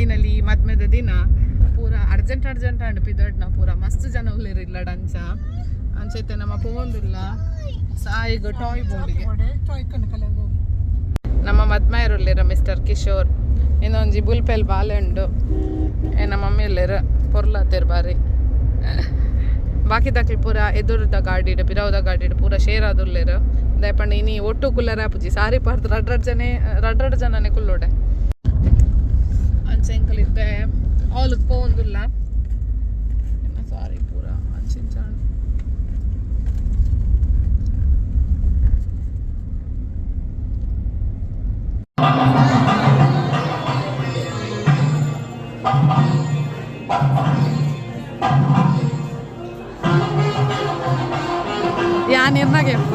Finally ಮದ್ಮೆದ ದಿನ ಪೂರ urgent ಅನ್ಪಿದಡ್ನ ಪೂರ ಮಸ್ತ್ ಜನ ಉಳ್ಳಿರಿಲ್ಲ ಅಂಚ ಅಂಚೈತೆ ನಮ್ಮ ಪೋಂದಿಲ್ಲ ಸಾಯಿಗ ಟಾಯ್ ಬೋರ್ಡ್ಗೆ ನಮ್ಮ ಮದ್ಮೆಯರುಳ್ಳಿರ ಮಿಸ್ಟರ್ ಕಿಶೋರ್ ಇನ್ನೊಂಜಿ ಬುಲ್ಪೆಲ್ ಬಾಲೆಂಡು ನಮ್ಮ ಮಮ್ಮಿ ಉಳ್ಳಿರ ಪೊರ್ಲಾತಿರ್ ಬಾರಿ ಬಾಕಿ ದಾಖಲೆ ಪೂರ ಎದುರದ ಗಾಡಿಡ್ ಪಿರವದ ಗಾಡಿಡ್ ಪೂರ ಶೇರ್ ಆದುಲ್ಲೇರು ದಯಪಂಡ ಇನಿ ಒಟ್ಟು ಕುಲ್ಲರ ಪೂಜಿ ಸಾರಿ ಪಾರ್ದು ರಡ್ರಡ್ ಜನನೇ ಕುಲ್ಲೋಡೆ ಅಂಚೆಂಕಲಿದ್ದೆ ಅವಳಿಗೆ ಪೋಂದಿಲ್ಲ ಸಾರಿ ಪೂರ ಅಂಚಿಂಚಾಣ ಯಾನಿರ್ನಾಗೆಪ್ಪ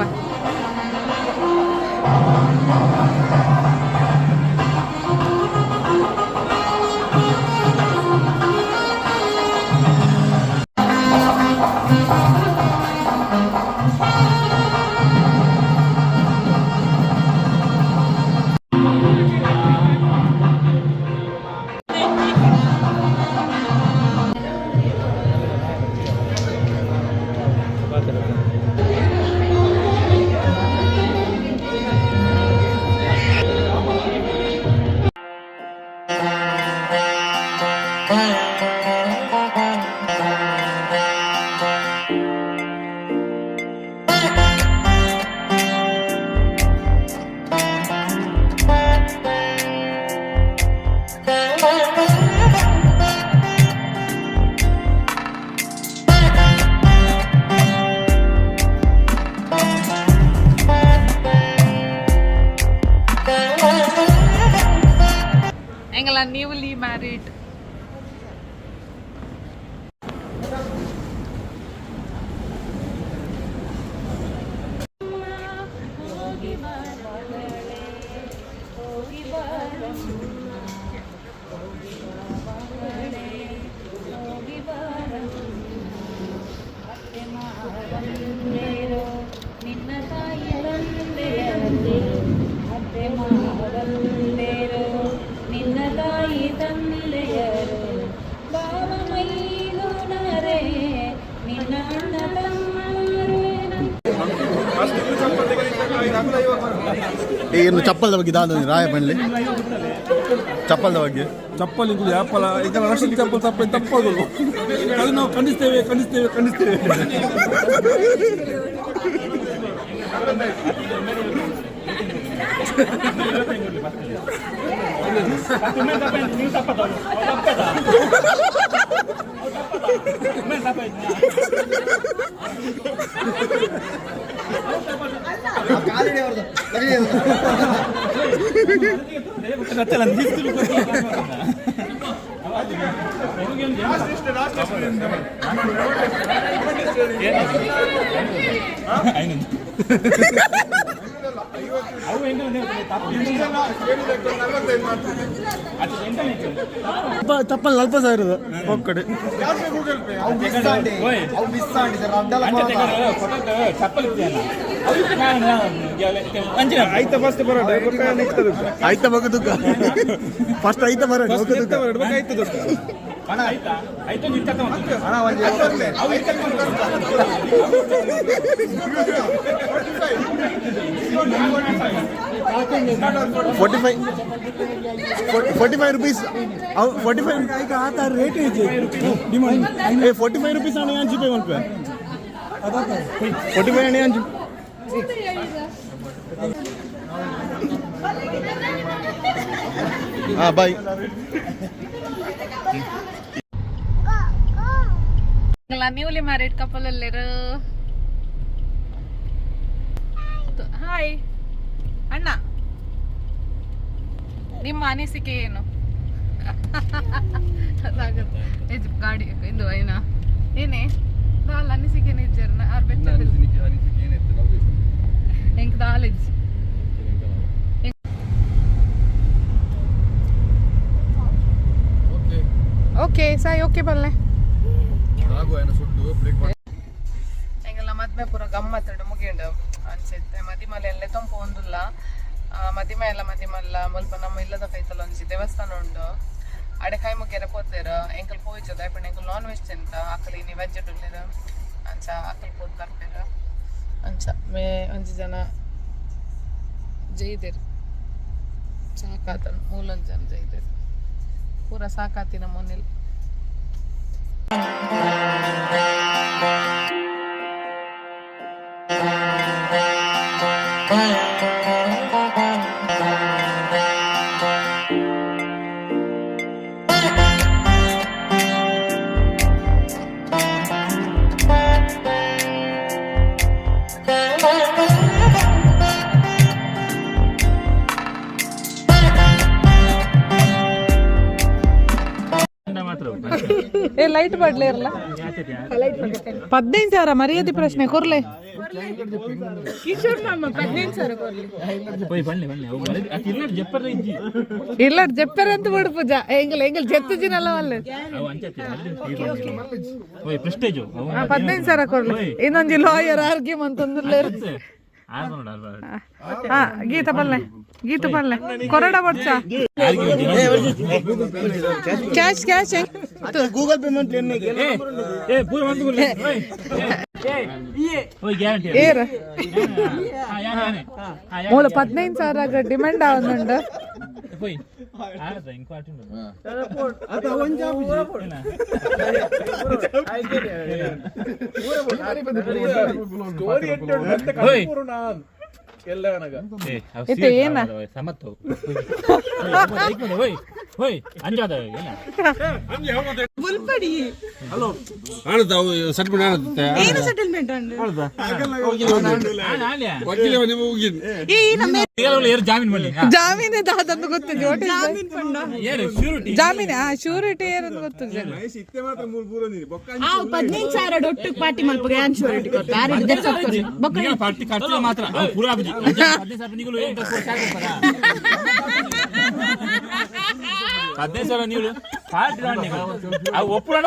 newly married. ಏನು ಚಪ್ಪಲ್ದ ಬಗ್ಗೆ ದಾದ ರಾಯ ಬನ್ಲಿ ಚಪ್ಪಲ್ದ ಬಗ್ಗೆ ಚಪ್ಪಲ್ ಇದು ಯಾಪಲ ಈಗ ರಕ್ಷಿತ ಚಪ್ಪಲ್ ತಪ್ಪಾಗಲು ಅದು ನಾವು ಖಂಡಿಸ್ತೇವೆ ಚಪ್ಪಲ್ 40,000 ಒಕ್ಕಡೆ ಆಯ್ತಾ ಫಸ್ಟ್ ಬರೋಣ ಆಯ್ತಾ ಬಗದುಕ ಫಸ್ಟ್ ಆಯ್ತಾ ಬರೋಣ ಆಯ್ತು ಹಣ ಆಯ್ತಾ ಆಯ್ತು ಹಣ ₹45 45 आता रेट है डिमांड 45 रुपीस आने यहाँ जीपे मन पे 45 आने यहाँ हाँ बाय ನ್ಯೂಲಿ ಮ್ಯಾರಿಡ್ ಕಪಲ್ ಅಲ್ಲಿರು ಹಾಯ್ ಅಣ್ಣ ನಿಮ್ಮ ಅನಿಸಿಕೆ ಏನು ಅದಾಗುತ್ತೆ ಗಾಡಿ ಇದು ಏನ ಏನೇ ದಾಲ್ ಅನಿಸಿಕೆ ನಿಜರ್ನ ಆರ್ ಬೆಚ್ಚ ಹೆಂಗ್ ದಾಲಿಜ್ ಓಕೆ ಸಾಯ್ ಓಕೆ ಬಲ್ಲೆ ಹೆಂಗೆಲ್ಲ ಮದ್ಮೆ ಪೂರ ಗಮ್ಮತ್ತಡು ಮುಗಿಂಡು ಅನ್ಸುತ್ತೆ ಮದಿಮಲೆ ಎಲ್ಲ ತಂಪು ಒಂದಿಲ್ಲ ಮದಿಮೆ ಎಲ್ಲ ಮದಿಮಲ್ಲ ಸ್ವಲ್ಪ ನಮ್ಮ ಇಲ್ಲದ ಕೈತಲ್ಲ ಒಂಜಿ ದೇವಸ್ಥಾನ ಉಂಡು ಅಡೆ ಕೈ ಮುಗ್ಗೆರ ಪೋತೇರು ಎಂಕಲ್ ಪೋಯ್ಚದ ಅಯ್ಪಣ್ಣ ಎಂಕಲ್ ನಾನ್ ವೆಜ್ ತಿಂತ ಅಕ್ಕಲಿ ನೀ ವೆಜ್ ಉಳ್ಳೇರು ಅಂಚ ಅಕ್ಕಲ್ ಪೋದ್ ಬರ್ಪೇರು ಅಂಚ ಮೇ ಒಂಜಿ ಜನ ಜೈದೇರು ಸಾಕಾತನ್ ಮೂಲೊಂದು ಜನ ಜೈದೇರು ಪೂರ ಸಾಕಾತಿನ ಮೊನ್ನೆಲ್ ಲೈಟ್ ಬಡ್ಲೇ ಇರಲ್ಲ 15,000 ಮರ್ಯಾದೆ ಪ್ರಶ್ನೆ ಕೊರ್ಲೆ ಇಲ್ಲ ಜಪ್ಪರ ಅಂತ ಬಿಡು ಪೂಜಾ ಎಂಗಲ್ ಜತ್ತು ಜಿನಲ್ಲ ಅಲ್ಲ 15,000 ಕೊಡ್ಲಿ ಇನ್ನೊಂದು ಲಾಯರ್ ಆರ್ಗ್ಯುಮೆಂಟ್ ಅಂತಂದ್ರೆ ಗೀತ ಪಲ್ಲೆ ಕೊರಡ ಬಡ್ಸ ಕ್ಯಾಶ್ ಗೂಗಲ್ ಪೇಮೆಂಟ್ ಮೂಲ 15,000 ಡಿಮ್ಯಾಂಡ್ ಆവുന്നുണ്ട് ಜಾಮೀನ್ ಅದಂತ ಗೊತ್ತಿದೆ ಜಾಮೀನ್ ಶ್ಯೂರಿಟಿ ಏನಂತ ಗೊತ್ತಿದೆ 15,000 ಒಟ್ಟು ಪಾರ್ಟಿ ಮಲ್ಪಗೆ ಆನ್ ಶ್ಯೂರಿಟಿ ಪಾರ್ಟಿ ಖರ್ಚು ಮಾತ್ರ ಪೂರಾ 15,000 ನೀವು ಪಾರ್ಟಿ ಒಪ್ಪುಳ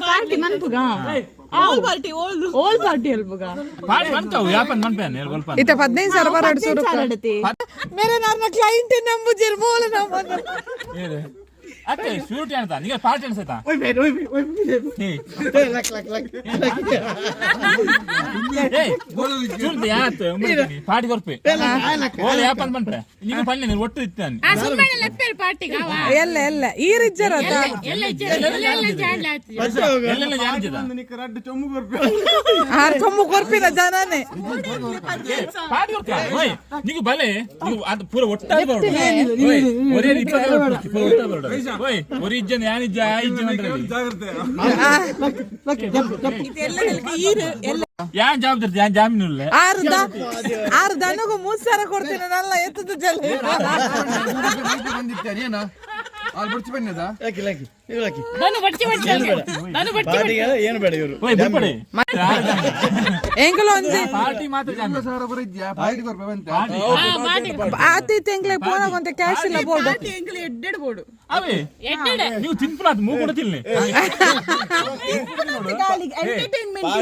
ಪಾರ್ಟಿ ಮನ್ಪುಗ ಆಲ್ ಪಾರ್ಟಿ ಅಲ್ಪುಗ ಪಾರ್ಟಿ ಮಂತಾವು ಯಾಪನ್ ಮನ್ಪೇನ್ ಇತ 15,000 ಬರಡ್ಸು ಮೇರೆ ನನ್ನ ಕ್ಲೈಂಟ್ ನಂಬುಜಿರ್ ಬೋಲ ನಂಬುದು ಅತ್ತೆ ಶ್ಯೂರಿಟಿ ಅಂತ ನಿಮಗೆ ಪಾರ್ಟಿ ಅನ್ಸೈತಾ ಪಾರ್ಟಿ ಕೊರ್ಪೆ ಯಾಪನ್ ಬಂದ್ರೆ ನೀವು ಪಳ್ಳಿ ನೀವು ಒಟ್ಟು ಇತ್ತಾನೆ ಎಲ್ಲ ಈ ರಿಜ್ಜರ್ ಚೊಮ್ಮು ಕೊರ್ಪಿನ ಜನನೇ ಪಾರ್ಟಿ ಕೊರ್ಪ ನೀವು ಬಲೆ ನೀವು ಅದು ಪೂರ ಒಟ್ಟಾಗಿ ஒரு இஜ்ஜன் யான் இஜ்ஜ இஜ்ஜன் ಯಾನ್ ಜವಾಬ್ದಾರಿ ಯಾನ್ ಜಾಮೀನು ಇಲ್ಲ ಆರು ದನಗೂ 3,000 ಕೊಡ್ತೀನಿ ನಲ್ಲ ಎತ್ತದ ಜಲ ಎಂಕಲು ಒಂಜಿ ಆತಿ ತೆಂಗ್ಲೆ ಪೋನ ಕೊಂತೆ ಕ್ಯಾಶ್ ಇಲ್ಲ ಬೋರ್ಡು ಬೋರ್ಡು ಅವೇ ನೀವು ತಿನ್ಪುಲಾತ್ ಮೂ ಕೂಡ ತಿನ್ನೆ ಎಂಟರ್ಟೈನ್ಮೆಂಟ್